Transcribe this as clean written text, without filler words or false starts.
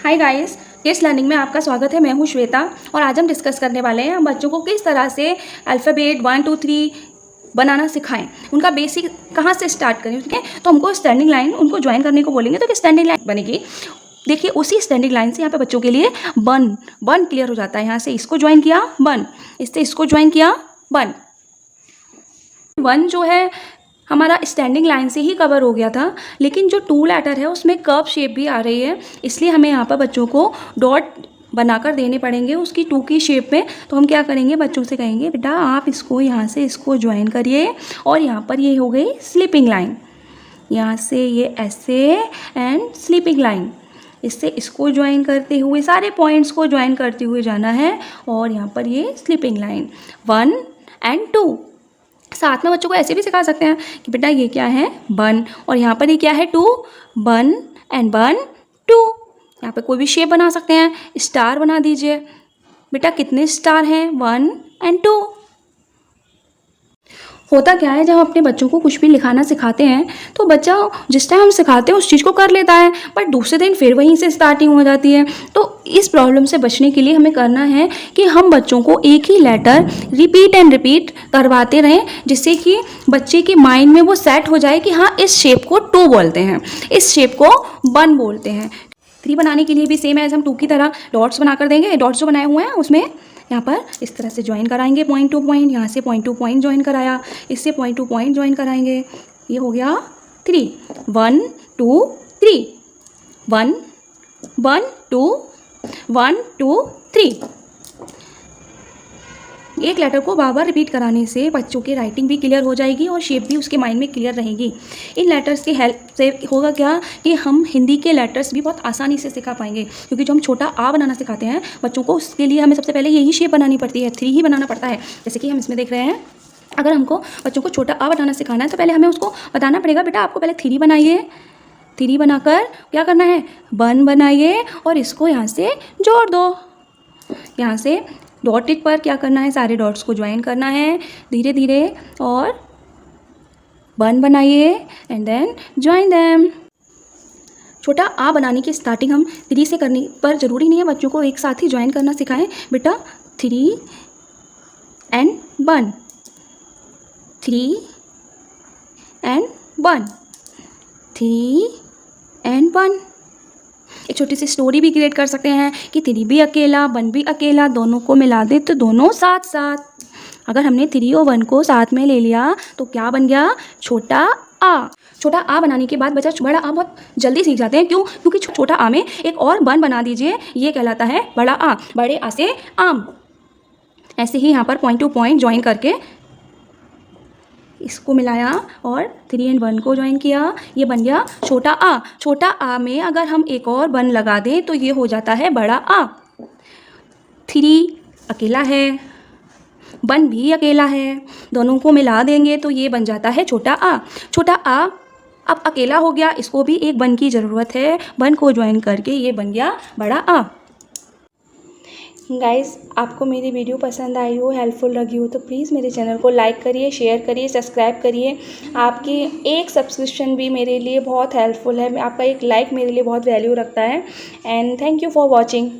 Hi guys, kids learning में आपका स्वागत है। मैं हूं श्वेता और आज हम डिस्कस करने वाले हैं बच्चों को किस तरह से अल्फ़ाबेट 1 2 3 बनाना सिखाएं, उनका बेसिक कहां से स्टार्ट करें। ठीक है, तो हमको स्टैंडिंग लाइन उनको ज्वाइन करने को बोलेंगे तो स्टैंडिंग लाइन बनेगी। देखिए उसी स्टैंडिंग लाइन से यहाँ पे बच्चों के लिए वन क्लियर हो जाता है। यहाँ से इसको ज्वाइन किया वन, इससे इसको ज्वाइन किया वन जो है हमारा स्टैंडिंग लाइन से ही कवर हो गया था, लेकिन जो 2 लेटर है उसमें कर्व शेप भी आ रही है, इसलिए हमें यहाँ पर बच्चों को डॉट बनाकर देने पड़ेंगे उसकी 2 की शेप में। तो हम क्या करेंगे, बच्चों से कहेंगे बेटा आप इसको यहाँ से इसको ज्वाइन करिए और यहाँ पर ये हो गई स्लीपिंग लाइन, यहाँ से ये ऐसे एंड स्लीपिंग लाइन, इससे इसको ज्वाइन करते हुए सारे पॉइंट्स को ज्वाइन करते हुए जाना है और यहाँ पर ये स्लीपिंग लाइन 1 and 2। साथ में बच्चों को ऐसे भी सिखा सकते हैं कि बेटा ये क्या है 1 और यहाँ पर ये क्या है 2, 1 and 1 2। यहाँ पे कोई भी शेप बना सकते हैं, स्टार बना दीजिए। बेटा कितने स्टार हैं 1 and 2। होता क्या है, जब हम अपने बच्चों को कुछ भी लिखाना सिखाते हैं तो बच्चा जिस टाइम हम सिखाते हैं उस चीज़ को कर लेता है, बट दूसरे दिन फिर वहीं से स्टार्टिंग हो जाती है। तो इस प्रॉब्लम से बचने के लिए हमें करना है कि हम बच्चों को एक ही लेटर रिपीट एंड रिपीट करवाते रहें, जिससे कि बच्चे के माइंड में वो सेट हो जाए कि हाँ इस शेप को 2 बोलते हैं, इस शेप को 1 बोलते हैं। 3 बनाने के लिए भी सेम एज हम 2 की तरह डॉट्स बना कर देंगे। डॉट्स जो बनाए हुए हैं उसमें यहाँ पर इस तरह से ज्वाइन कराएंगे पॉइंट टू पॉइंट, यहाँ से पॉइंट टू पॉइंट ज्वाइन कराया, इससे पॉइंट टू पॉइंट ज्वाइन कराएंगे। ये हो गया 3 1 2 3 1 1 2 1 2 3। एक लेटर को बार बार रिपीट कराने से बच्चों की राइटिंग भी क्लियर हो जाएगी और शेप भी उसके माइंड में क्लियर रहेगी। इन लेटर्स की हेल्प से होगा क्या कि हम हिंदी के लेटर्स भी बहुत आसानी से सिखा पाएंगे, क्योंकि जो हम छोटा आ बनाना सिखाते हैं बच्चों को उसके लिए हमें सबसे पहले यही शेप बनानी पड़ती है, 3 ही बनाना पड़ता है। जैसे कि हम इसमें देख रहे हैं, अगर हमको बच्चों को छोटा आ बनाना सिखाना है तो पहले हमें उसको बताना पड़ेगा बेटा आपको पहले 3 बनाइए, 3 बनाकर क्या करना है 1 बनाइए और इसको यहाँ से जोड़ दो। यहाँ से डॉटेड पर क्या करना है, सारे डॉट्स को ज्वाइन करना है धीरे धीरे और 1 बनाइए एंड देन ज्वाइन देम। छोटा आ बनाने की स्टार्टिंग हम 3 से करने पर ज़रूरी नहीं है बच्चों को एक साथ ही ज्वाइन करना सिखाएं। बेटा 3 and 1 3 and 1 3 and 1। एक छोटी सी स्टोरी भी क्रिएट कर सकते हैं कि 3 भी अकेला 1 भी अकेला, दोनों को मिला दे तो दोनों साथ साथ। अगर हमने 3 और 1 को साथ में ले लिया तो क्या बन गया, छोटा आ। छोटा आ बनाने के बाद बच्चा बड़ा आ बहुत जल्दी सीख जाते हैं। क्यों? क्योंकि छोटा आ में एक और 1 बना दीजिए, ये कहलाता है बड़ा आ। बड़े आ से आम। ऐसे ही यहाँ पर पॉइंट टू पॉइंट ज्वाइन करके इसको मिलाया और 3 and 1 को ज्वाइन किया, ये बन गया छोटा आ। छोटा आ में अगर हम एक और 1 लगा दें तो ये हो जाता है बड़ा आ। 3 अकेला है, 1 भी अकेला है, दोनों को मिला देंगे तो ये बन जाता है छोटा आ। छोटा आ अब अकेला हो गया, इसको भी एक 1 की ज़रूरत है, 1 को ज्वाइन करके ये बन गया बड़ा आ। गाइज़, आपको मेरी वीडियो पसंद आई हो, हेल्पफुल लगी हो तो प्लीज़ मेरे चैनल को लाइक करिए, शेयर करिए, सब्सक्राइब करिए। आपकी एक सब्सक्रिप्शन भी मेरे लिए बहुत हेल्पफुल है, आपका एक लाइक मेरे लिए बहुत वैल्यू रखता है। And thank you for watching.